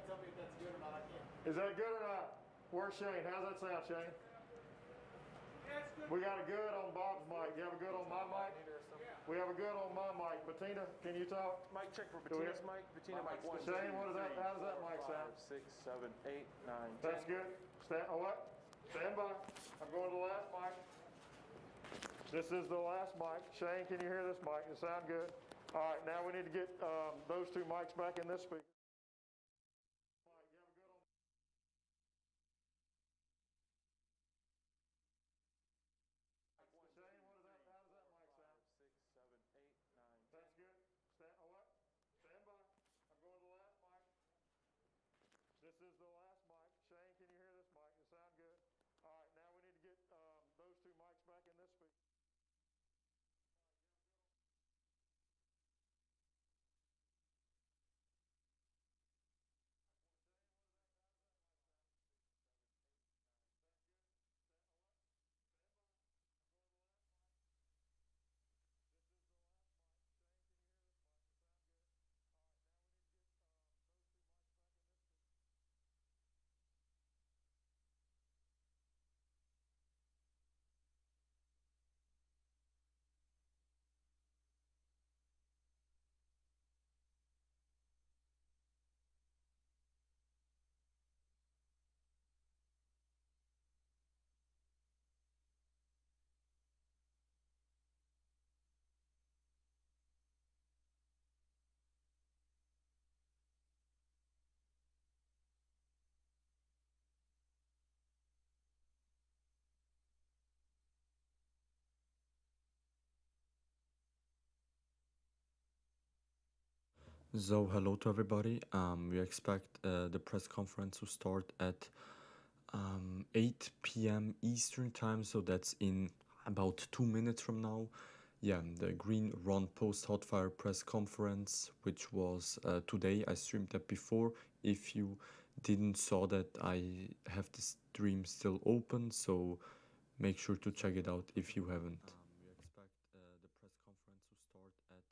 tell me if that's good or not. I can't. Is that good or not? Where's Shane? How's that sound, Shane? Yeah, it's good. We got a good on Bob's mic. You have a good on my mic? We have a good on my mic. Bettina, can you talk? Mic check for Bettina's mic. Bettina, mic 1, Shane, how does that mic 5, sound? 6, 7, 8, 9, 10. That's good. What? Stand by. I'm going to the last mic. This is the last mic. Shane, can you hear this mic? Does it sound good? All right, now we need to get those two mics back in this speaker. That's good. What? Stand by. I'm going to the last mic. This is the last mic. Shane, can you hear this mic? Does it sound good? All right, now we need to get those two mics back in this speaker. So hello to everybody. We expect the press conference to start at 8 p.m. Eastern time, so that's in about 2 minutes from now. Yeah, the Green Run post Hotfire press conference, which was today. I streamed that before. If you didn't saw that, I have the stream still open, so make sure to check it out if you haven't. We expect the press conference to start at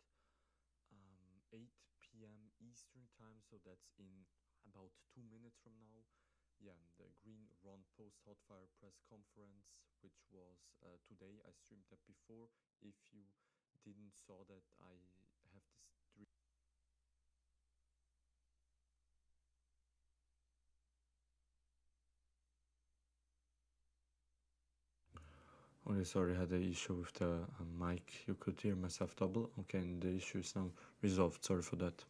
8 p.m. Eastern time, so that's in about 2 minutes from now. Yeah, the Green Run post Hotfire press conference, which was today. I streamed that before. If you didn't saw that, I have the stream. Okay, sorry, I had an issue with the mic. You could hear myself double. Okay, and the issue is now resolved. Sorry for that.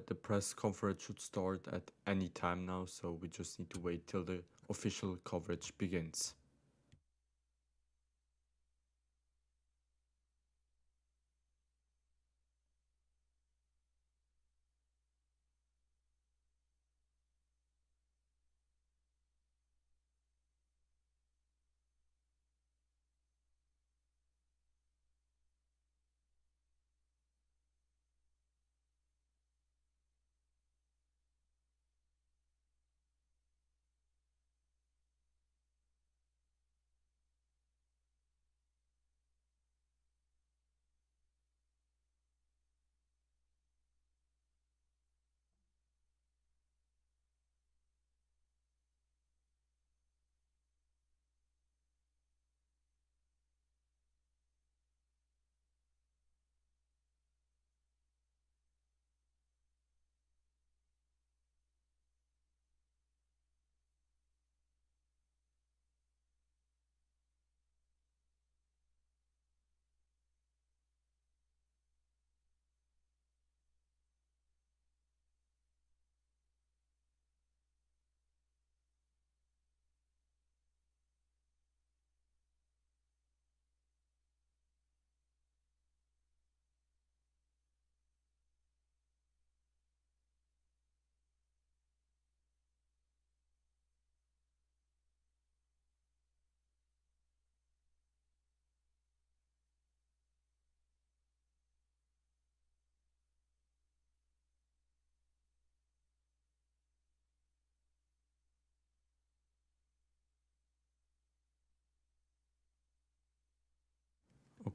The press conference should start at any time now, so we just need to wait till the official coverage begins.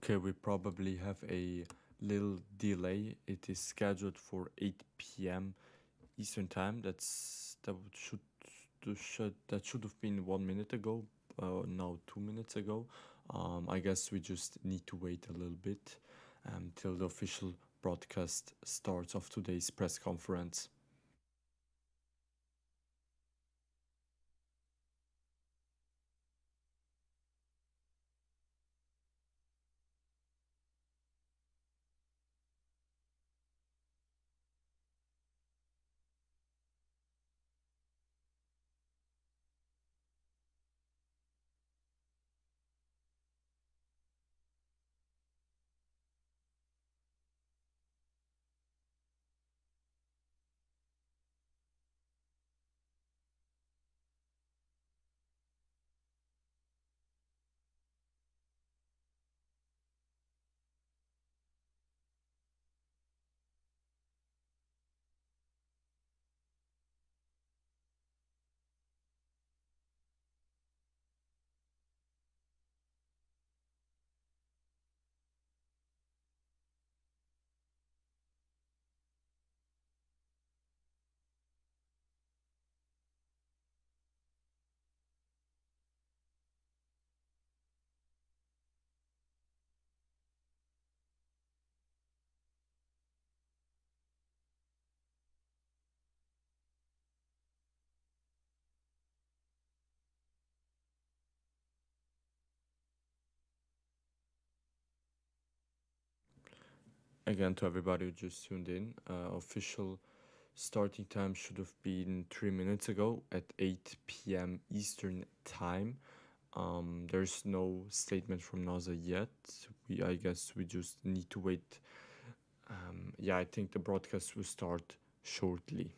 Okay, we probably have a little delay. It is scheduled for 8 p.m. Eastern time. That should have been 1 minute ago. Now 2 minutes ago. I guess we just need to wait a little bit till the official broadcast starts of today's press conference. Again, to everybody who just tuned in, official starting time should have been 3 minutes ago at 8 p.m. Eastern time. There's no statement from NASA yet. I guess we just need to wait. Yeah, I think the broadcast will start shortly.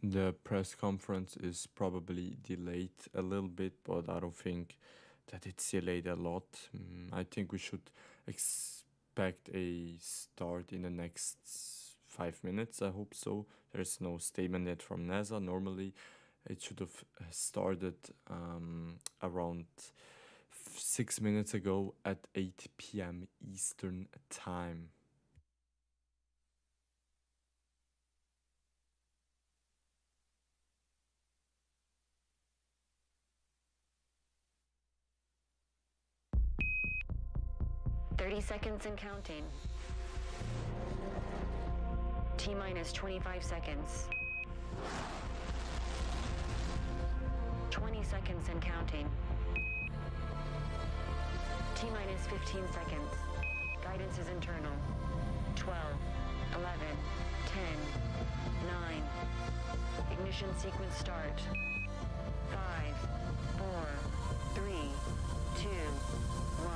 The press conference is probably delayed a little bit, but I don't think that it's delayed a lot. I think we should expect a start in the next 5 minutes. I hope so. There's no statement yet from NASA. Normally, it should have started around 6 minutes ago at 8 p.m. Eastern time. Seconds and counting. T-minus 25 seconds. 20 seconds and counting. T-minus 15 seconds. Guidance is internal. 12, 11, 10, 9, Ignition sequence start. 5, 4, 3, 2, 1.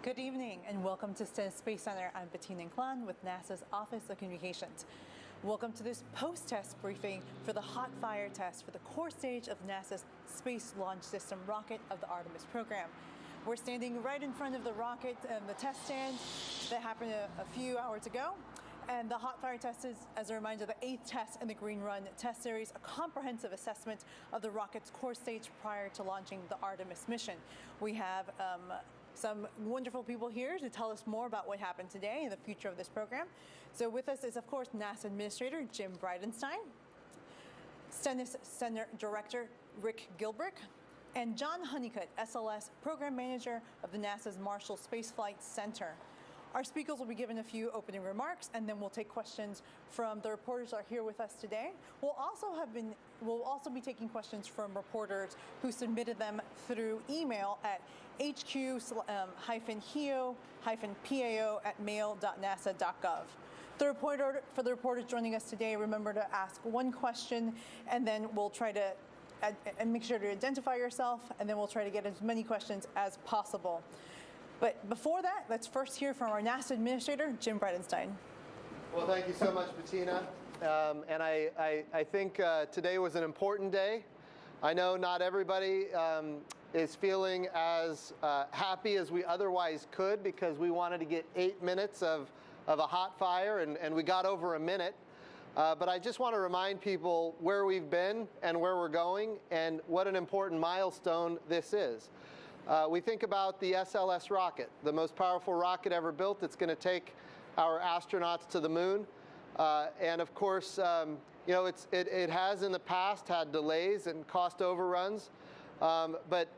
Good evening and welcome to SLS Space Center. I'm Bettina Klan with NASA's Office of Communications. Welcome to this post-test briefing for the hot fire test for the core stage of NASA's Space Launch System rocket of the Artemis program. We're standing right in front of the rocket and the test stand that happened a few hours ago. And the hot fire test is, as a reminder, the 8th test in the Green Run test series, a comprehensive assessment of the rocket's core stage prior to launching the Artemis mission. We have some wonderful people here to tell us more about what happened today and the future of this program. So with us is, of course, NASA Administrator Jim Bridenstine, SLS Center Director Rick Gilbrick, and John Honeycutt, SLS Program Manager of the NASA's Marshall Space Flight Center. Our speakers will be given a few opening remarks, and then we'll take questions from the reporters that are here with us today. We'll also be taking questions from reporters who submitted them through email at hq-heo-pao@mail.nasa.gov. For the reporters joining us today, remember to ask one question, and then we'll try to and make sure to identify yourself, and then we'll try to get as many questions as possible. But before that, let's first hear from our NASA Administrator, Jim Bridenstine. Well, thank you so much, Bettina. And I think today was an important day. I know not everybody is feeling as happy as we otherwise could, because we wanted to get 8 minutes of a hot fire, and we got over a minute. But I just want to remind people where we've been and where we're going and what an important milestone this is. We think about the SLS rocket, the most powerful rocket ever built. It's going to take our astronauts to the moon. And of course, you know, it has in the past had delays and cost overruns. But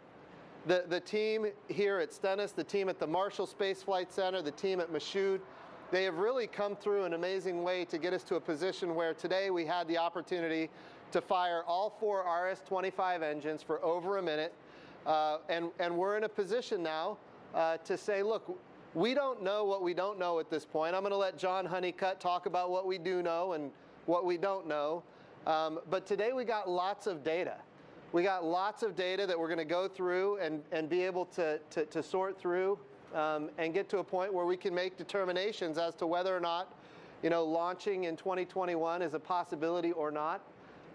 the team here at Stennis, the team at the Marshall Space Flight Center, the team at Michoud, they have really come through an amazing way to get us to a position where today we had the opportunity to fire all 4 RS-25 engines for over a minute. And we're in a position now to say, look, we don't know what we don't know at this point. I'm going to let John Honeycutt talk about what we do know and what we don't know. But today we got lots of data. We got lots of data that we're going to go through and be able to sort through and get to a point where we can make determinations as to whether or not, you know, launching in 2021 is a possibility or not.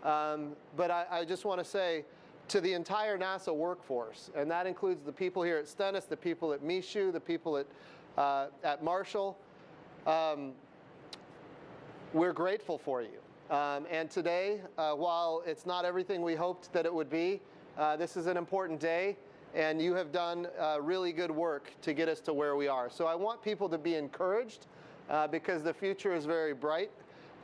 But I just want to say, to the entire NASA workforce, and that includes the people here at Stennis, the people at Michoud, the people at Marshall, we're grateful for you. And today, while it's not everything we hoped that it would be, this is an important day, and you have done really good work to get us to where we are. So I want people to be encouraged because the future is very bright.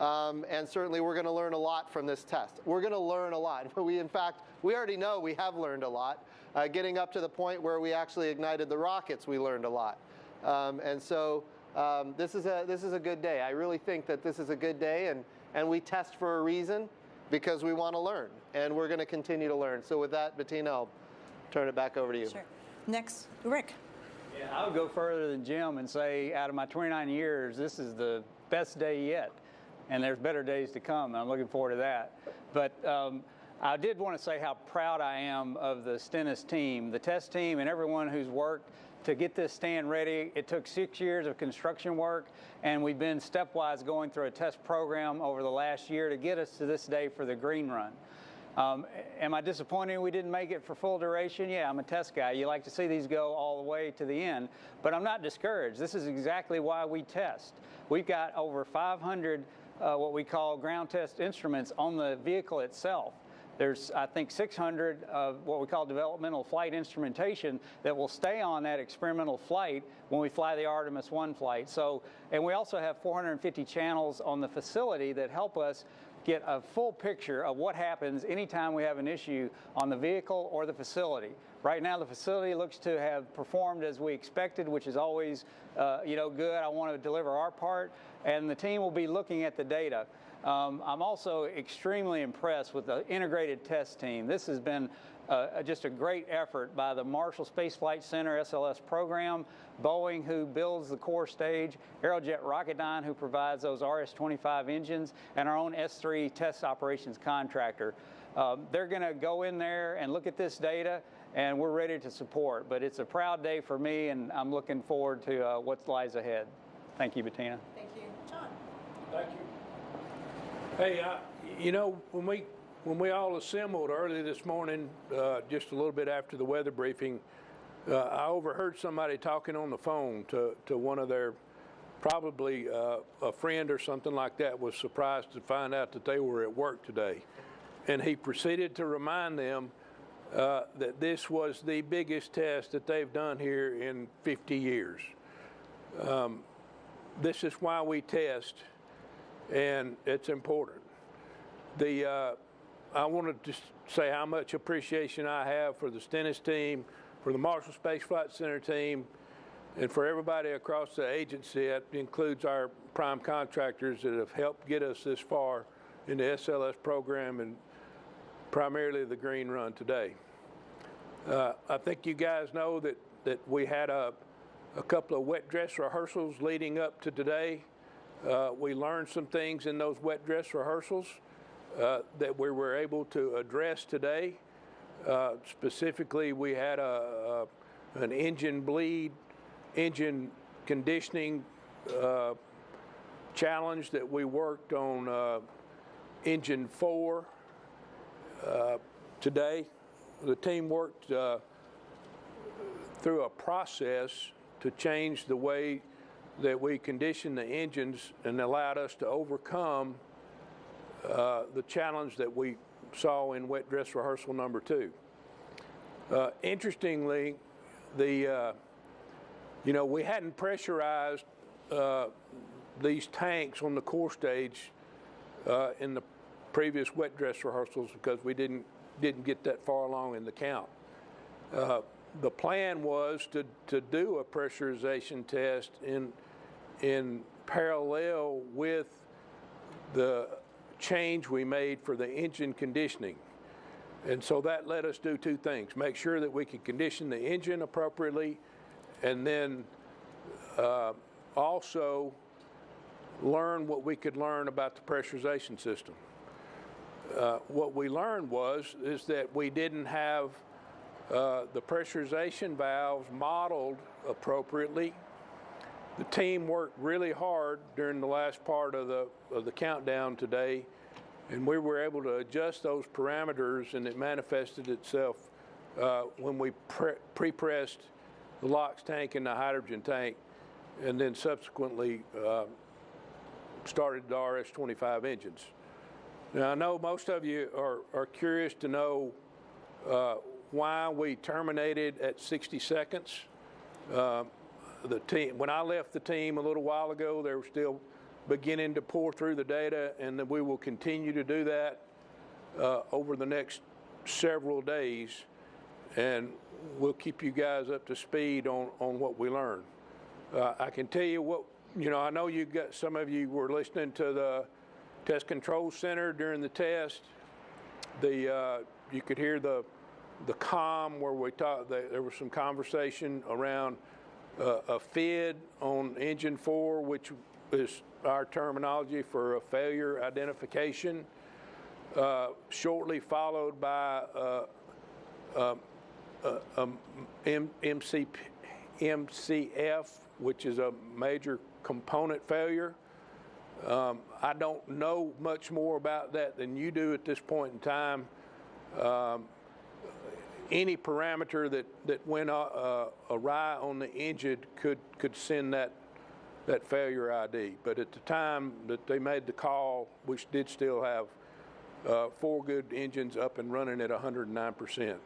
And certainly we're going to learn a lot from this test. We're going to learn a lot. In fact, we already know we have learned a lot. Getting up to the point where we actually ignited the rockets, we learned a lot. And so this is a good day. I really think that this is a good day, and we test for a reason, because we want to learn, and we're going to continue to learn. So with that, Bettina, I'll turn it back over to you. Sure. Next, Rick. Yeah, I would go further than Jim and say, out of my 29 years, this is the best day yet. And there's better days to come, and I'm looking forward to that. But I did want to say how proud I am of the Stennis team, the test team, and everyone who's worked to get this stand ready. It took 6 years of construction work, and we've been stepwise going through a test program over the last year to get us to this day for the Green Run. Am I disappointed we didn't make it for full duration? Yeah, I'm a test guy. You like to see these go all the way to the end, but I'm not discouraged. This is exactly why we test. We've got over 500 what we call ground test instruments on the vehicle itself. There's, I think, 600 of what we call developmental flight instrumentation that will stay on that experimental flight when we fly the Artemis I flight. So, and we also have 450 channels on the facility that help us get a full picture of what happens anytime we have an issue on the vehicle or the facility. Right now, the facility looks to have performed as we expected, which is always, you know, good. I want to deliver our part, and the team will be looking at the data. I'm also extremely impressed with the integrated test team. This has been just a great effort by the Marshall Space Flight Center SLS program, Boeing, who builds the core stage, Aerojet Rocketdyne, who provides those RS-25 engines, and our own S3 test operations contractor. They're going to go in there and look at this data, and we're ready to support. But it's a proud day for me, and I'm looking forward to what lies ahead. Thank you, Bettina. Thank you. John. Thank you. Hey, you know, when we all assembled early this morning, just a little bit after the weather briefing, I overheard somebody talking on the phone to one of their, probably a friend or something like that, was surprised to find out that they were at work today. And he proceeded to remind them that this was the biggest test that they've done here in 50 years. This is why we test, and it's important. I wanted to say how much appreciation I have for the Stennis team, for the Marshall Space Flight Center team, and for everybody across the agency. That includes our prime contractors that have helped get us this far in the SLS program, and primarily the green run today. I think you guys know that we had a couple of wet dress rehearsals leading up to today. We learned some things in those wet dress rehearsals that we were able to address today. Specifically, we had an engine bleed, engine conditioning challenge that we worked on engine 4 today. The team worked through a process to change the way that we conditioned the engines, and allowed us to overcome the challenge that we saw in wet dress rehearsal number 2. Interestingly, you know, we hadn't pressurized these tanks on the core stage in the previous wet dress rehearsals because we didn't get that far along in the count. The plan was to do a pressurization test in parallel with the change we made for the engine conditioning. And so that let us do 2 things: make sure that we could condition the engine appropriately, and then also learn what we could learn about the pressurization system. What we learned is that we didn't have the pressurization valves modeled appropriately. The team worked really hard during the last part of the countdown today, and we were able to adjust those parameters, and it manifested itself when we pre-pressed the LOX tank and the hydrogen tank, and then subsequently started the RS-25 engines. Now, I know most of you are curious to know why we terminated at 60 seconds. The team, when I left the team a little while ago, they were still beginning to pour through the data, and that we will continue to do that over the next several days, and we'll keep you guys up to speed on what we learned. I can tell you what, you know, I know you got, some of you were listening to the Test Control Center during the test. You could hear the comm where we talked, there was some conversation around a FID on engine 4, which is our terminology for a failure identification, shortly followed by MCF, which is a major component failure. I don't know much more about that than you do at this point in time. Any parameter that went awry on the engine could send that failure ID. But at the time that they made the call, we did still have 4 good engines up and running at 109%.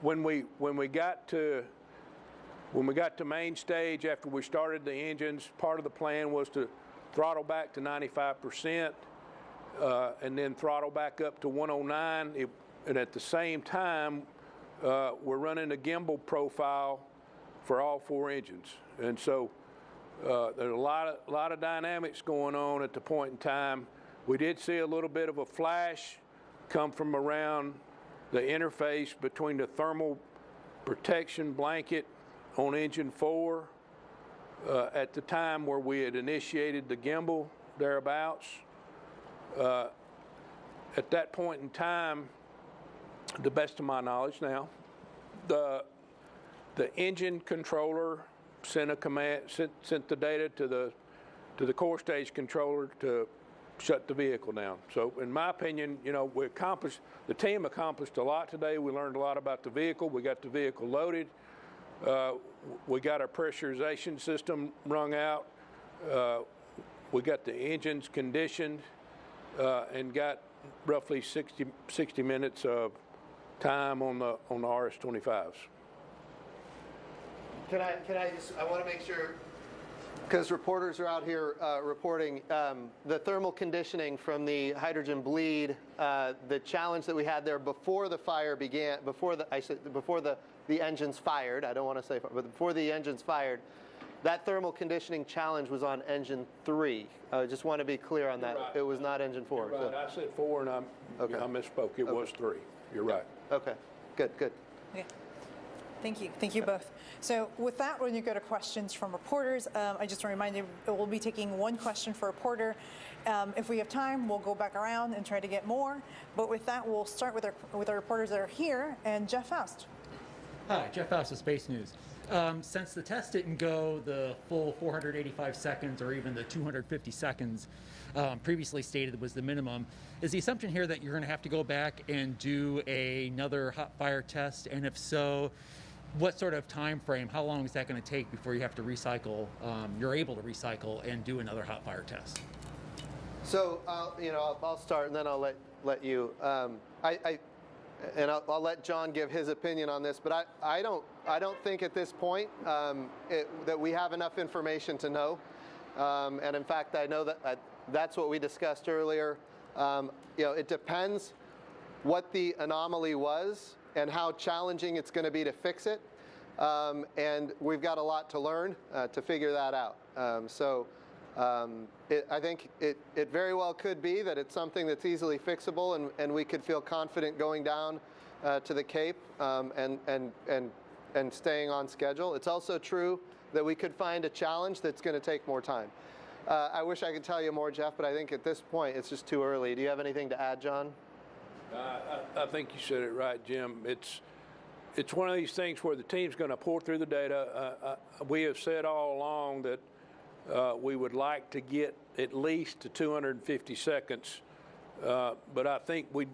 When we got to main stage after we started the engines, part of the plan was to throttle back to 95% and then throttle back up to 109. And at the same time, we're running a gimbal profile for all 4 engines. And so there's a lot of dynamics going on at the point in time. We did see a little bit of a flash come from around the interface between the thermal protection blanket on engine 4 at the time where we had initiated the gimbal thereabouts. At that point in time, to the best of my knowledge now, the engine controller sent a command, sent the data to the core stage controller to shut the vehicle down. So in my opinion, you know, the team accomplished a lot today. We learned a lot about the vehicle. We got the vehicle loaded. We got our pressurization system wrung out. We got the engines conditioned and got roughly 60 minutes of time on the RS-25s. Can I just, I want to make sure, because reporters are out here reporting the thermal conditioning from the hydrogen bleed, the challenge that we had there before the fire began, before the engines fired. I don't want to say, but before the engines fired, that thermal conditioning challenge was on engine 3. I just want to be clear on that. Right. It was not engine 4. You're right. So. I said 4 and I misspoke. It was 3. You're right. Okay. Good. Okay. Thank you. Thank you both. So with that, we're going to go to questions from reporters. I just want to remind you, we'll be taking one question for a reporter. If we have time, we'll go back around and try to get more. But with that, we'll start with our reporters that are here. And Jeff Faust. Hi, Jeff Faust of Space News. Since the test didn't go the full 485 seconds or even the 250 seconds previously stated was the minimum, is the assumption here that you're going to have to go back and do another hot fire test? And if so, what sort of time frame, how long is that going to take before you have to recycle, you're able to recycle and do another hot fire test? So, I'll start and then I'll let you. I'll let John give his opinion on this, but I don't think at this point that we have enough information to know. And in fact, I know that that's what we discussed earlier. It depends what the anomaly was and how challenging it's going to be to fix it. And we've got a lot to learn to figure that out. I think it very well could be that it's something that's easily fixable, and we could feel confident going down to the Cape and staying on schedule. It's also true that we could find a challenge that's going to take more time. I wish I could tell you more, Jeff, but I think at this point it's just too early. Do you have anything to add, John? I think you said it right, Jim. It's one of these things where the team's going to pour through the data. We have said all along that we would like to get at least to 250 seconds, but I think we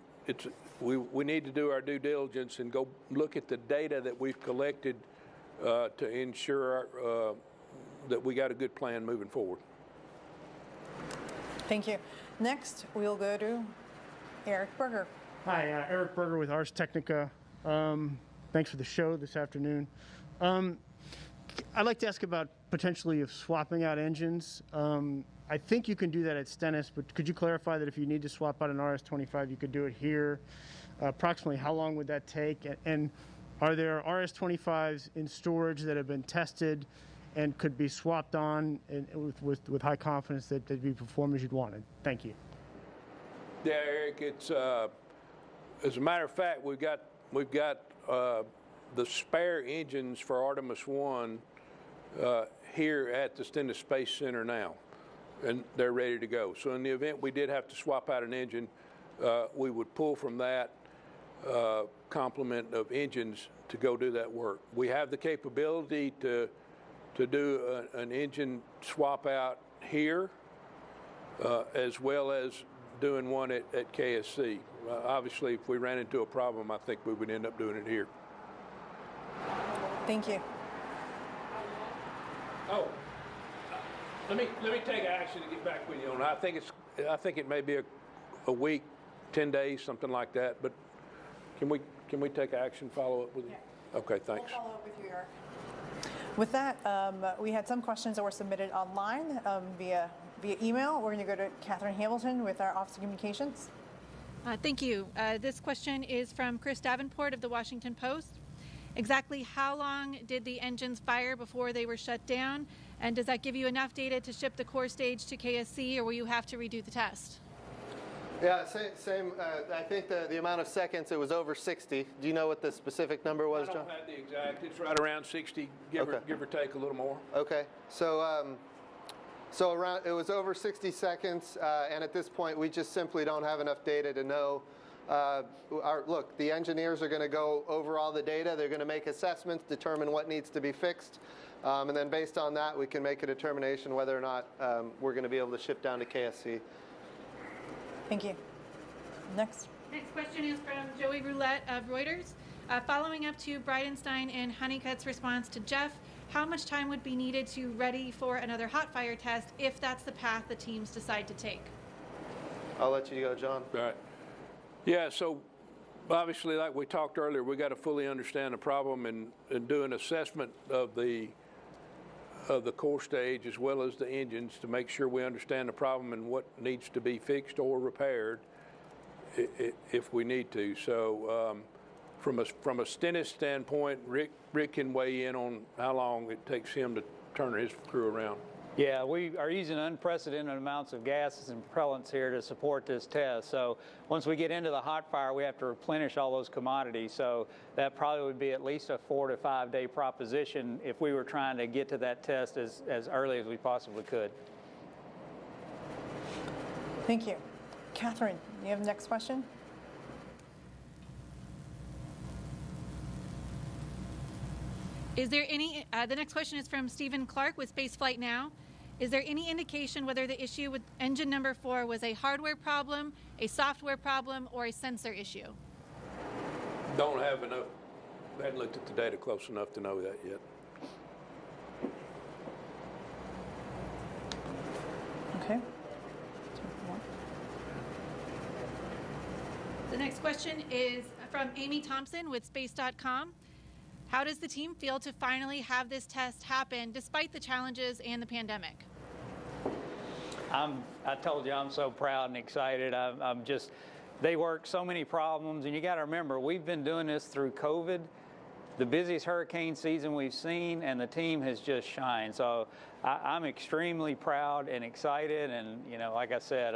need to do our due diligence and go look at the data that we've collected to ensure that we got a good plan moving forward. Thank you. Next, we'll go to Eric Berger. Hi, Eric Berger with Ars Technica. Thanks for the show this afternoon. I'd like to ask about potentially of swapping out engines. I think you can do that at Stennis, but could you clarify that if you need to swap out an RS-25, you could do it here? Approximately how long would that take? And are there RS-25s in storage that have been tested and could be swapped on with high confidence that they'd be perform as you'd wanted? Thank you. Yeah, Eric, it's as a matter of fact, we've got the spare engines for Artemis I here at the Stennis Space Center now, and they're ready to go. So in the event we did have to swap out an engine, we would pull from that complement of engines to go do that work. We have the capability to do an engine swap out here, as well as doing one at KSC. Obviously, if we ran into a problem, I think we would end up doing it here. Thank you. Oh, let me take action to get back with you on it. I think it may be a week, 10 days, something like that. But can we take action, follow up with you? Yeah. Okay, thanks. We'll follow up with you, Eric. With that, we had some questions that were submitted online via email. We're going to go to Catherine Hamilton with our Office of Communications. Thank you. This question is from Chris Davenport of the Washington Post. Exactly how long did the engines fire before they were shut down? And does that give you enough data to ship the core stage to KSC, or will you have to redo the test? Yeah, same. I think the amount of seconds, it was over 60. Do you know what the specific number was, I John? don't have the exact. It's right around 60, give or take a little more. Okay, so around, it was over 60 seconds, and at this point, we just simply don't have enough data to know. Look, the engineers are going to go over all the data. They're going to make assessments, determine what needs to be fixed, and then based on that, we can make a determination whether or not we're going to be able to ship down to KSC. Thank you. Next. Next question is from Joey Roulette of Reuters. Following up to Bridenstine and Honeycutt's response to Jeff, how much time would be needed to ready for another hot fire test if that's the path the teams decide to take? I'll let you go, John. All right. Yeah, so obviously, like we talked earlier, we got to fully understand the problem and do an assessment of the core stage as well as the engines to make sure we understand the problem and what needs to be fixed or repaired if we need to. So from a Stennis standpoint, Rick can weigh in on how long it takes him to turn his crew around. Yeah, we are using unprecedented amounts of gases and propellants here to support this test. So once we get into the hot fire, we have to replenish all those commodities. So that probably would be at least a 4 to 5 day proposition if we were trying to get to that test as early as we possibly could. Thank you. Catherine, you have the next question? Is there any, the next question is from Stephen Clark with Spaceflight Now. Is there any indication whether the issue with engine number 4 was a hardware problem, a software problem, or a sensor issue? Don't have enough, I hadn't looked at the data close enough to know that yet. Okay. The next question is from Amy Thompson with Space.com. How does the team feel to finally have this test happen despite the challenges and the pandemic? I told you I'm so proud and excited. I'm just, they worked so many problems, and you got to remember, we've been doing this through COVID, the busiest hurricane season we've seen, and the team has just shined. So I'm extremely proud and excited, and you know, like I said,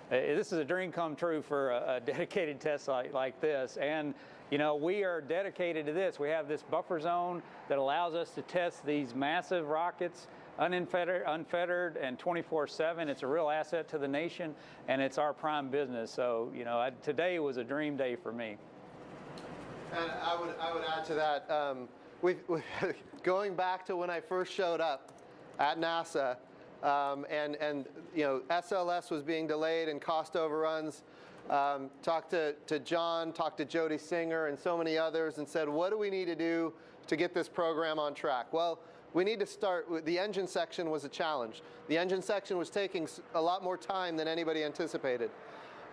this is a dream come true for a dedicated test site like this. And you know, we are dedicated to this. We have this buffer zone that allows us to test these massive rockets unfettered and 24/7. It's a real asset to the nation, and it's our prime business. So, you know, today was a dream day for me. And I would add to that, going back to when I first showed up at NASA, and you know, SLS was being delayed and cost overruns. Talked to John, talked to Jody Singer and so many others and said, what do we need to do to get this program on track? Well, we need to start with the engine section was a challenge. The engine section was taking a lot more time than anybody anticipated.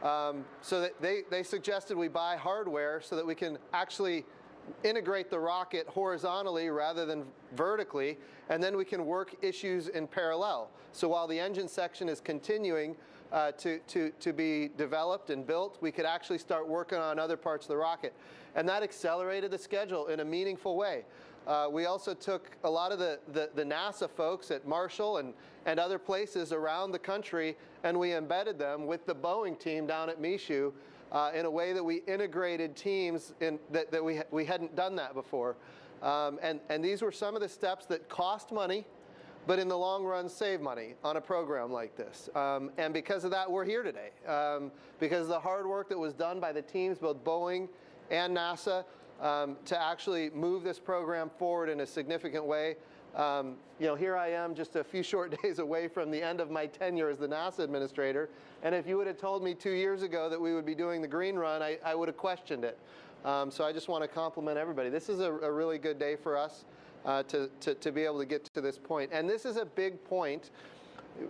So that they suggested we buy hardware so that we can actually integrate the rocket horizontally rather than vertically, and then we can work issues in parallel. So while the engine section is continuing to be developed and built, we could actually start working on other parts of the rocket. And that accelerated the schedule in a meaningful way. We also took a lot of the NASA folks at Marshall and other places around the country, and we embedded them with the Boeing team down at Michoud in a way that we integrated teams that we hadn't done that before. And these were some of the steps that cost money, but in the long run save money on a program like this. And because of that, we're here today. Because of the hard work that was done by the teams, both Boeing and NASA, to actually move this program forward in a significant way. You know, here I am just a few short days away from the end of my tenure as the NASA administrator. And if you would have told me 2 years ago that we would be doing the green run, I would have questioned it. So I just want to compliment everybody. This is a really good day for us to be able to get to this point. And this is a big point,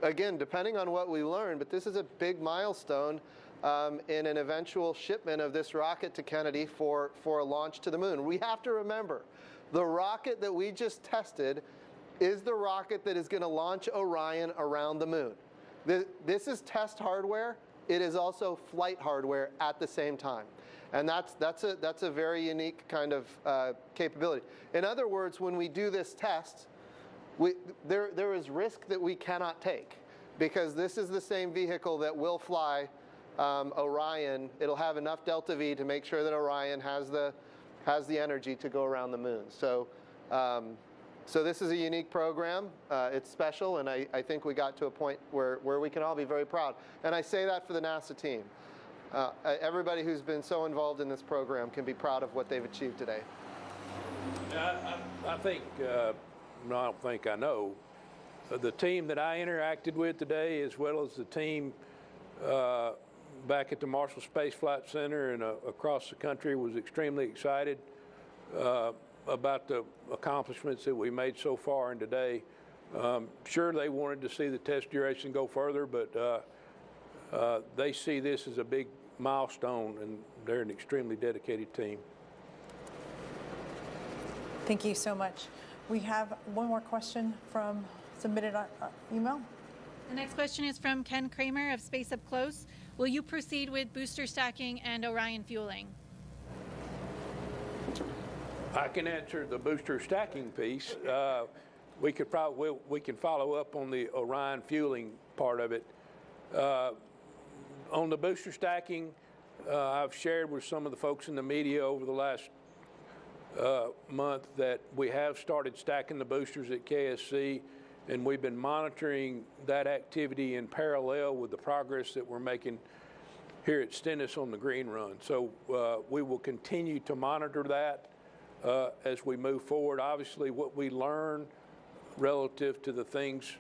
again, depending on what we learn, but this is a big milestone in an eventual shipment of this rocket to Kennedy for a launch to the moon. We have to remember, the rocket that we just tested is the rocket that is going to launch Orion around the moon. This is test hardware. It is also flight hardware at the same time. And that's a very unique kind of capability. In other words, when we do this test, there is risk that we cannot take, because this is the same vehicle that will fly Orion, it'll have enough delta V to make sure that Orion has the energy to go around the moon. So, so this is a unique program. It's special, and I think we got to a point where we can all be very proud. And I say that for the NASA team. Everybody who's been so involved in this program can be proud of what they've achieved today. I think, no, I don't think I know, the team that I interacted with today, as well as the team back at the Marshall Space Flight Center and across the country, was extremely excited about the accomplishments that we made so far and today. Sure, they wanted to see the test duration go further, but they see this as a big milestone, and they're an extremely dedicated team. Thank you so much. We have one more question from submitted on email. The next question is from Ken Kramer of Space Up Close. Will you proceed with booster stacking and Orion fueling? I can answer the booster stacking piece. We can follow up on the Orion fueling part of it. On the booster stacking, I've shared with some of the folks in the media over the last month that we have started stacking the boosters at KSC, and we've been monitoring that activity in parallel with the progress that we're making here at Stennis on the green run. So we will continue to monitor that as we move forward. Obviously, what we learn relative to the things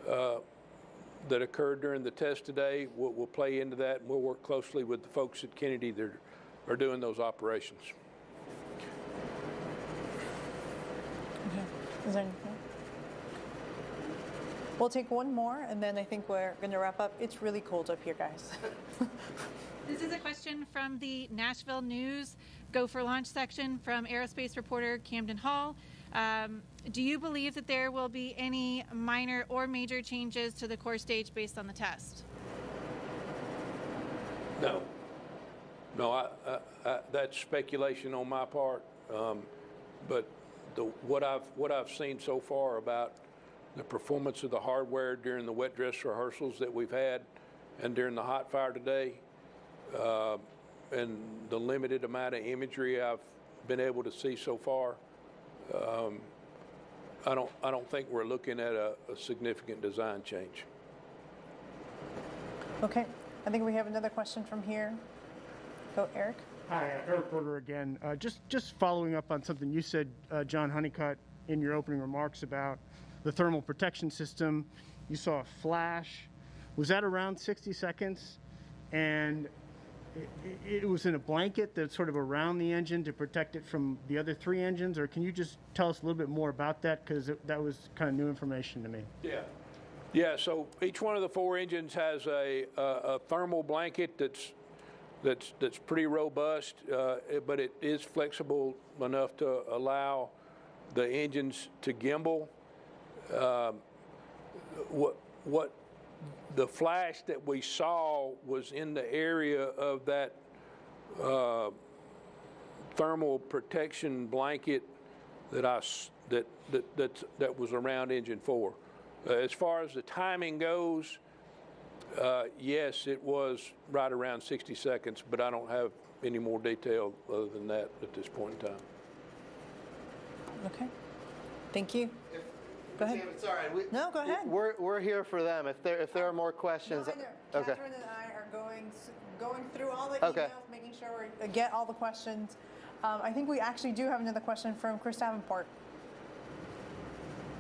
that occurred during the test today will play into that, and we'll work closely with the folks at Kennedy that are doing those operations. Okay. Is there anything? We'll take one more, and then I think we're going to wrap up. It's really cold up here, guys. This is a question from the Nashville News Go for Launch section from aerospace reporter Camden Hall. Do you believe that there will be any minor or major changes to the core stage based on the test? No. No, that's speculation on my part. But what I've seen so far about the performance of the hardware during the wet dress rehearsals that we've had and during the hot fire today, and the limited amount of imagery I've been able to see so far, I don't think we're looking at a significant design change. Okay. I think we have another question from here. Go, Eric. Hi, Eric Berger again. Just following up on something you said, John Honeycutt, in your opening remarks about the thermal protection system. You saw a flash. Was that around 60 seconds? And it was in a blanket that's sort of around the engine to protect it from the other three engines? Or can you just tell us a little bit more about that? Because that was kind of new information to me. Yeah. Yeah, so each one of the four engines has a thermal blanket that's pretty robust, but it is flexible enough to allow the engines to gimbal. What the flash that we saw was in the area of that thermal protection blanket that was around engine 4. As far as the timing goes, yes, it was right around 60 seconds, but I don't have any more detail other than that at this point in time. Okay. Thank you. Go ahead. Sorry. No, go ahead. We're here for them. If there are more questions. No, I know. Okay. Catherine and I are going through all the Okay. emails, making sure we get all the questions. I think we actually do have another question from Chris Davenport.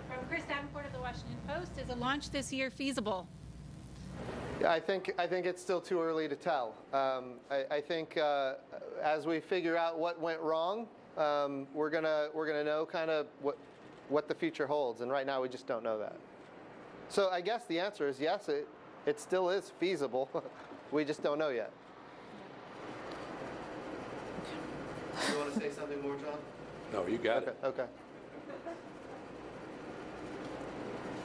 From Chris Davenport of the Washington Post, is a launch this year feasible? Yeah, I think it's still too early to tell. I think as we figure out what went wrong, we're gonna know kind of what the future holds, and right now we just don't know that. So I guess the answer is yes, it still is feasible. We just don't know yet. You want to say something more, John? No, you got it. Okay.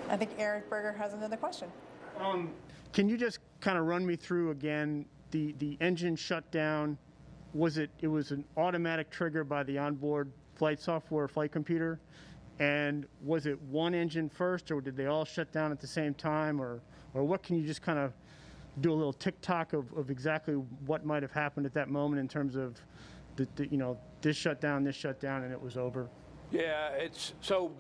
I think Eric Berger has another question. Can you just kind of run me through again the engine shutdown? It was an automatic trigger by the onboard flight software flight computer? And was it one engine first, or did they all shut down at the same time, or what can you just kind of do a little tick-tock of exactly what might have happened at that moment in terms of, this shut down, and it was over? Yeah, it's so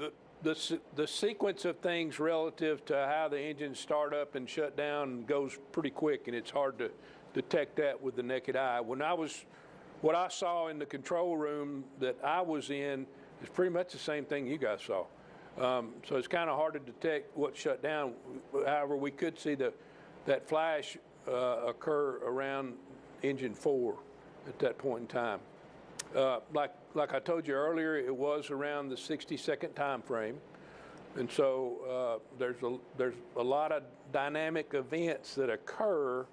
the sequence of things relative to how the engines start up and shut down goes pretty quick, and it's hard to detect that with the naked eye. What I saw in the control room that I was in is pretty much the same thing you guys saw. So it's kind of hard to detect what shut down. However, we could see that flash occur around engine 4 at that point in time. Like I told you earlier, it was around the 60-second time frame, and so there's a lot of dynamic events that occur.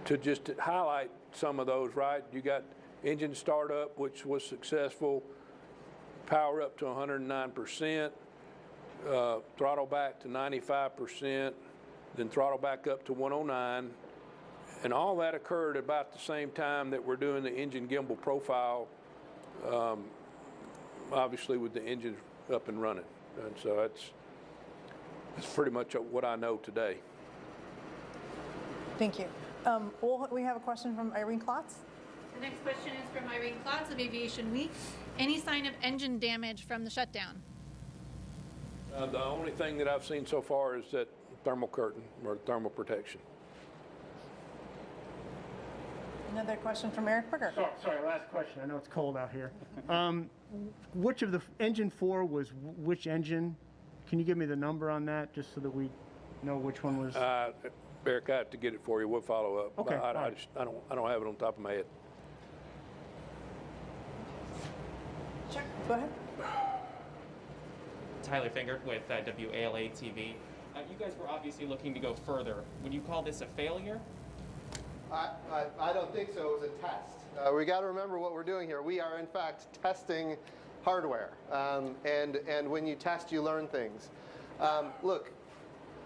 To just highlight some of those, right? You got engine startup, which was successful, power up to 109%, throttle back to 95%, then throttle back up to 109, and all that occurred about the same time that we're doing the engine gimbal profile, obviously with the engines up and running. And so that's pretty much what I know today. Thank you. We have a question from Irene Klotz. The next question is from Irene Klotz of Aviation Week. Any sign of engine damage from the shutdown? The only thing that I've seen so far is that thermal curtain or thermal protection. Another question from Eric Berger. Sorry, last question. I know it's cold out here. Which of the engine 4 was which engine? Can you give me the number on that just so that we know which one was? Eric, I have to get it for you. We'll follow up. Okay. I don't have it on top of my head. Sure. Go ahead. Tyler Finger with WALA TV. You guys were obviously looking to go further. Would you call this a failure? I don't think so. It was a test. We got to remember what we're doing here. We are, in fact, testing hardware. And when you test, you learn things. Look,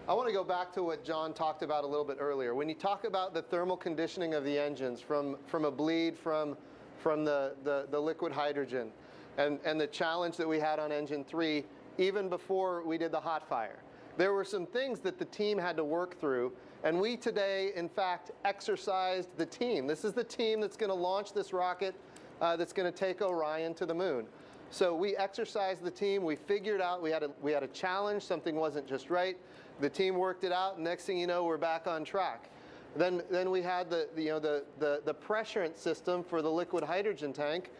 I want to go back to what John talked about a little bit earlier. When you talk about the thermal conditioning of the engines from a bleed from the liquid hydrogen and the challenge that we had on engine 3, even before we did the hot fire, there were some things that the team had to work through. And we today, in fact, exercised the team. This is the team that's going to launch this rocket that's going to take Orion to the moon. So we exercised the team. We figured out we had a challenge. Something wasn't just right. The team worked it out. And next thing you know, we're back on track. Then we had the pressurant system for the liquid hydrogen tank.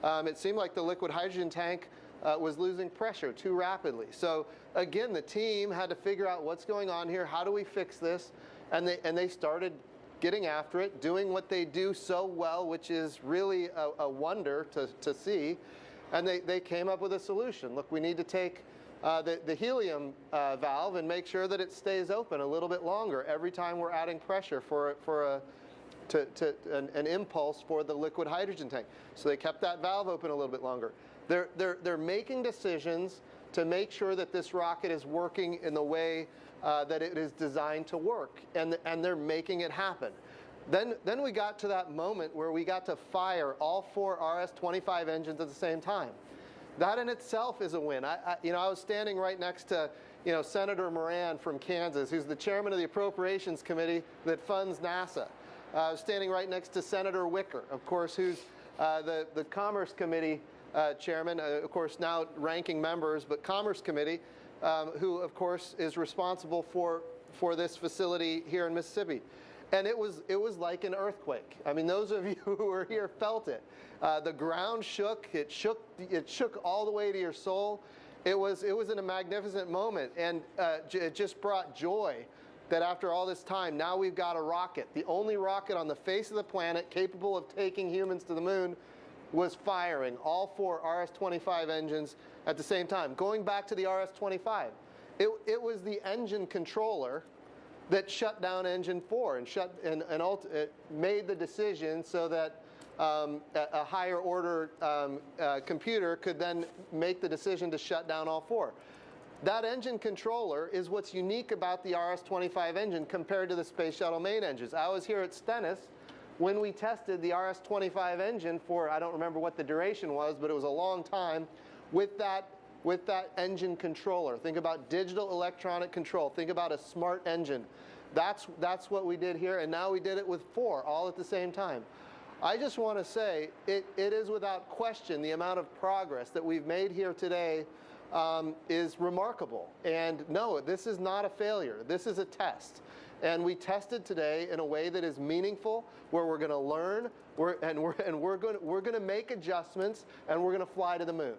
It seemed like the liquid hydrogen tank was losing pressure too rapidly. So again, the team had to figure out what's going on here. How do we fix this? And they started getting after it, doing what they do so well, which is really a wonder to see. And they came up with a solution. Look, we need to take the helium valve and make sure that it stays open a little bit longer every time we're adding pressure for an impulse for the liquid hydrogen tank. So they kept that valve open a little bit longer. They're making decisions to make sure that this rocket is working in the way that it is designed to work, and they're making it happen. Then we got to that moment where we got to fire all 4 RS-25 engines at the same time. That in itself is a win. I was standing right next to Senator Moran from Kansas, who's the chairman of the Appropriations Committee that funds NASA. I was standing right next to Senator Wicker, of course, who's the Commerce Committee chairman, of course now ranking members, but Commerce Committee, who of course is responsible for this facility here in Mississippi. And it was like an earthquake. I mean, those of you who were here felt it. The ground shook. It shook all the way to your soul. It was in a magnificent moment, and it just brought joy that after all this time, now we've got a rocket. The only rocket on the face of the planet capable of taking humans to the moon was firing all 4 RS-25 engines at the same time. Going back to the RS-25, it was the engine controller that shut down engine 4 and it made the decision so that a higher order computer could then make the decision to shut down all 4. That engine controller is what's unique about the RS-25 engine compared to the Space Shuttle main engines. I was here at Stennis when we tested the RS-25 engine for, I don't remember what the duration was, but it was a long time, with that with that engine controller. Think about digital electronic control. Think about a smart engine. That's what we did here, and now we did it with 4, all at the same time. I just want to say it is without question the amount of progress that we've made here today is remarkable. And no, this is not a failure. This is a test. And we tested today in a way that is meaningful, where we're going to learn, we're going to make adjustments, and we're going to fly to the moon.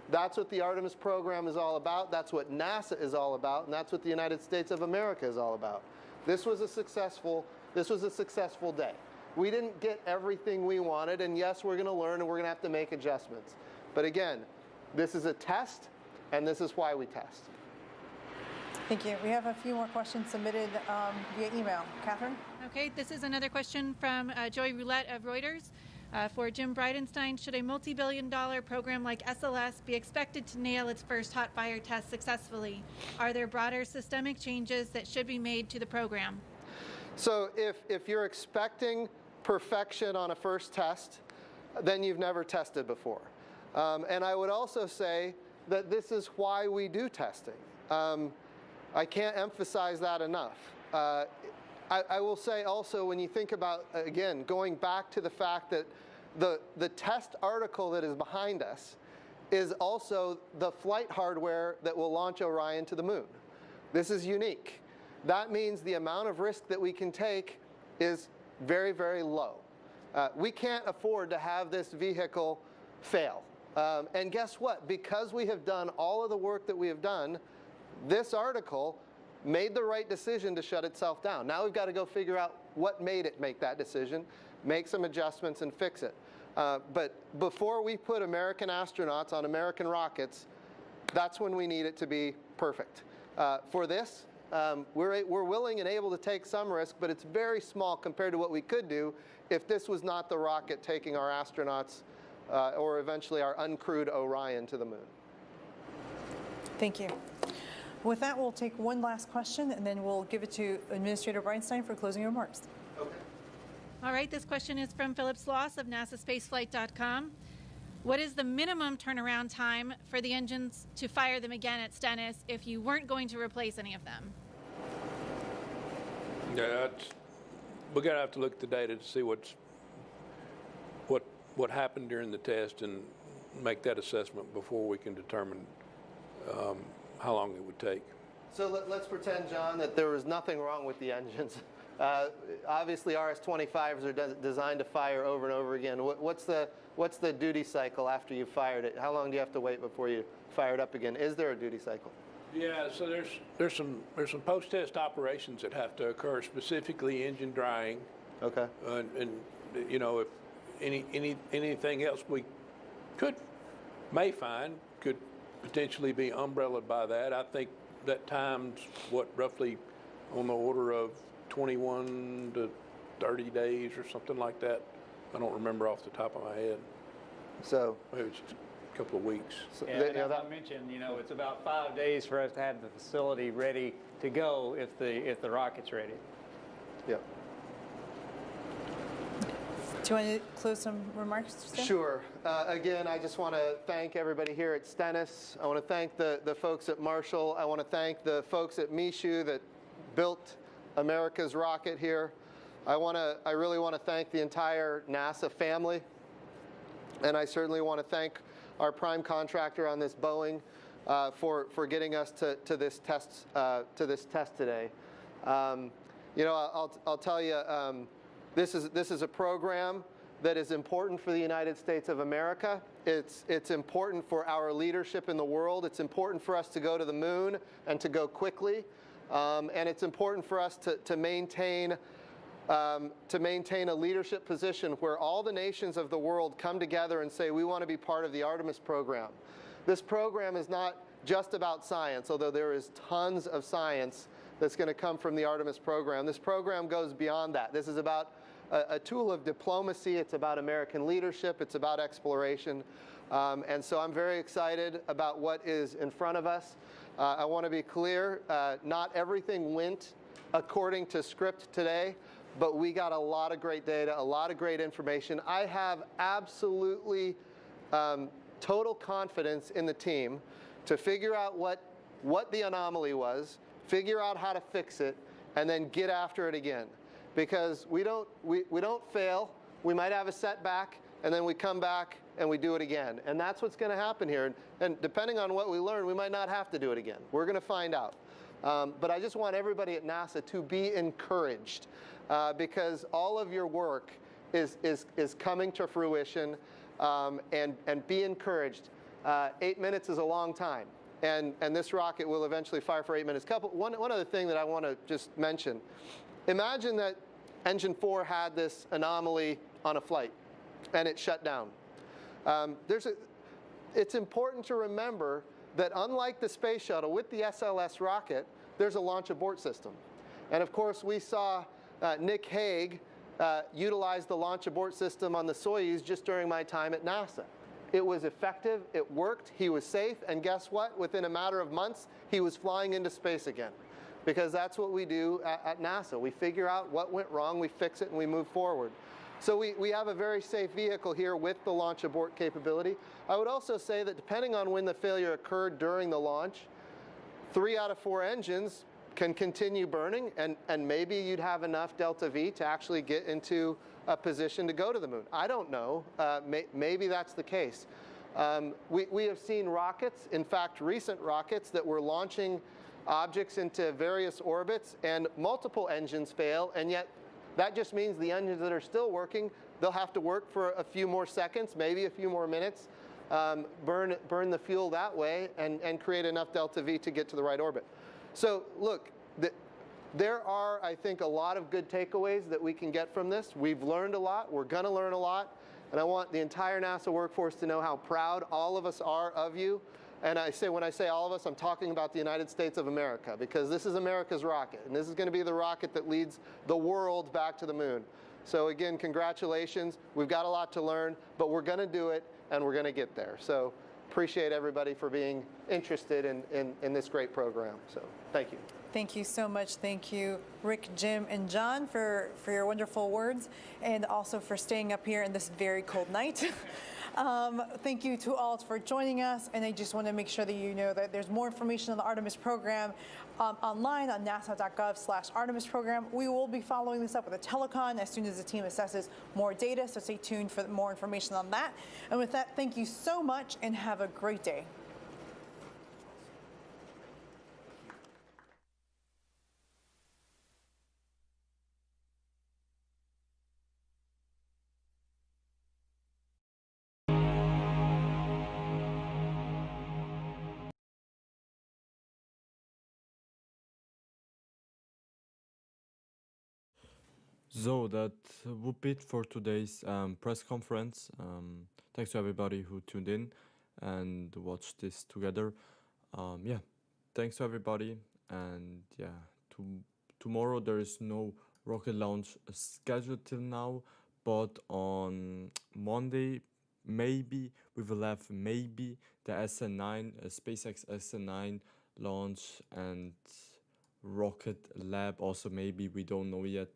That's what the Artemis program is all about. That's what NASA is all about, and that's what the United States of America is all about. This was a successful day. We didn't get everything we wanted, and yes, we're going to learn, and we're going to have to make adjustments. But again, this is a test, and this is why we test. Thank you. We have a few more questions submitted via email. Catherine? Okay, this is another question from Joy Roulette of Reuters. For Jim Bridenstine, should a multi-billion-dollar program like SLS be expected to nail its first hot fire test successfully? Are there broader systemic changes that should be made to the program? So if you're expecting perfection on a first test, then you've never tested before. And I would also say that this is why we do testing. I can't emphasize that enough. I will say also, when you think about, again, going back to the fact that the test article that is behind us is also the flight hardware that will launch Orion to the moon. This is unique. That means the amount of risk that we can take is very, very low. We can't afford to have this vehicle fail. And guess what? Because we have done all of the work that we have done, this article made the right decision to shut itself down. Now we've got to go figure out what made it make that decision, make some adjustments, and fix it. But before we put American astronauts on American rockets, that's when we need it to be perfect. For this, we're willing and able to take some risk, but it's very small compared to what we could do if this was not the rocket taking our astronauts or eventually our uncrewed Orion to the moon. Thank you. With that, we'll take one last question, and then we'll give it to Administrator Bridenstine for closing remarks. Okay. All right, this question is from Philip Sloss of NASASpaceflight.com. What is the minimum turnaround time for the engines to fire them again at Stennis if you weren't going to replace any of them? Yeah, we're going to have to look at the data to see what happened during the test and make that assessment before we can determine how long it would take. So let's pretend, John, that there was nothing wrong with the engines. Obviously, RS-25s are designed to fire over and over again. What's the duty cycle after you've fired it? How long do you have to wait before you fire it up again? Is there a duty cycle? Yeah, so there's some post-test operations that have to occur, specifically engine drying. Okay. And you know, if anything else we may find could potentially be umbrellaed by that. I think that time's roughly on the order of 21 to 30 days or something like that. I don't remember off the top of my head. So maybe it's a couple of weeks. Yeah, and as I mentioned, you know, it's about 5 days for us to have the facility ready to go if the rocket's ready. Yep. Do you want to close some remarks, Stan? Sure. Again, I just want to thank everybody here at Stennis. I want to thank the folks at Marshall. I want to thank the folks at Michoud that built America's rocket here. I really want to thank the entire NASA family, and I certainly want to thank our prime contractor on this, Boeing, for getting us to this test today. You know, I'll tell you. This is a program that is important for the United States of America. It's important for our leadership in the world. It's important for us to go to the moon and to go quickly. And it's important for us to maintain a leadership position where all the nations of the world come together and say, we want to be part of the Artemis program. This program is not just about science, although there is tons of science that's going to come from the Artemis program. This program goes beyond that. This is about a tool of diplomacy. It's about American leadership. It's about exploration. And so I'm very excited about what is in front of us. I want to be clear, not everything went according to script today, but we got a lot of great data, a lot of great information. I have absolutely total confidence in the team to figure out what the anomaly was, figure out how to fix it, and then get after it again. Because we don't fail. We might have a setback, and then we come back and we do it again. And that's what's going to happen here. And depending on what we learn, we might not have to do it again. We're going to find out. But I just want everybody at NASA to be encouraged because all of your work is coming to fruition, and be encouraged. 8 minutes is a long time, and this rocket will eventually fire for 8 minutes. One other thing that I want to just mention. Imagine that engine 4 had this anomaly on a flight, and it shut down. It's important to remember that unlike the space shuttle, with the SLS rocket, there's a launch abort system. And of course, we saw Nick Hague utilize the launch abort system on the Soyuz just during my time at NASA. It was effective, it worked, he was safe, and guess what? Within a matter of months, he was flying into space again. Because that's what we do at NASA. We figure out what went wrong, we fix it, and we move forward. So we have a very safe vehicle here with the launch abort capability. I would also say that depending on when the failure occurred during the launch, 3 out of 4 engines can continue burning, and maybe you'd have enough delta V to actually get into a position to go to the moon. I don't know. Maybe that's the case. We have seen rockets, in fact, recent rockets that were launching objects into various orbits, and multiple engines fail, and yet that just means the engines that are still working, they'll have to work for a few more seconds, maybe a few more minutes, burn the fuel that way, and create enough delta V to get to the right orbit. So look, there are, I think, a lot of good takeaways that we can get from this. We've learned a lot. We're going to learn a lot. And I want the entire NASA workforce to know how proud all of us are of you. And when I say all of us, I'm talking about the United States of America, because this is America's rocket, and this is going to be the rocket that leads the world back to the moon. So again, congratulations. We've got a lot to learn, but we're going to do it, and we're going to get there. So appreciate everybody for being interested in this great program. So thank you. Thank you so much. Thank you, Rick, Jim, and John, for your wonderful words, and also for staying up here in this very cold night. Thank you to all for joining us, and I just want to make sure that you know that there's more information on the Artemis program online on nasa.gov/Artemis program. We will be following this up with a telecon as soon as the team assesses more data, so stay tuned for more information on that. And with that, thank you so much, and have a great day. So that would be it for today's press conference. Thanks to everybody who tuned in and watched this together. Yeah, thanks to everybody. And yeah, tomorrow there is no rocket launch scheduled till now, but on Monday, maybe we will have maybe the SN9, SpaceX SN9 launch and rocket lab. Also, maybe we don't know yet.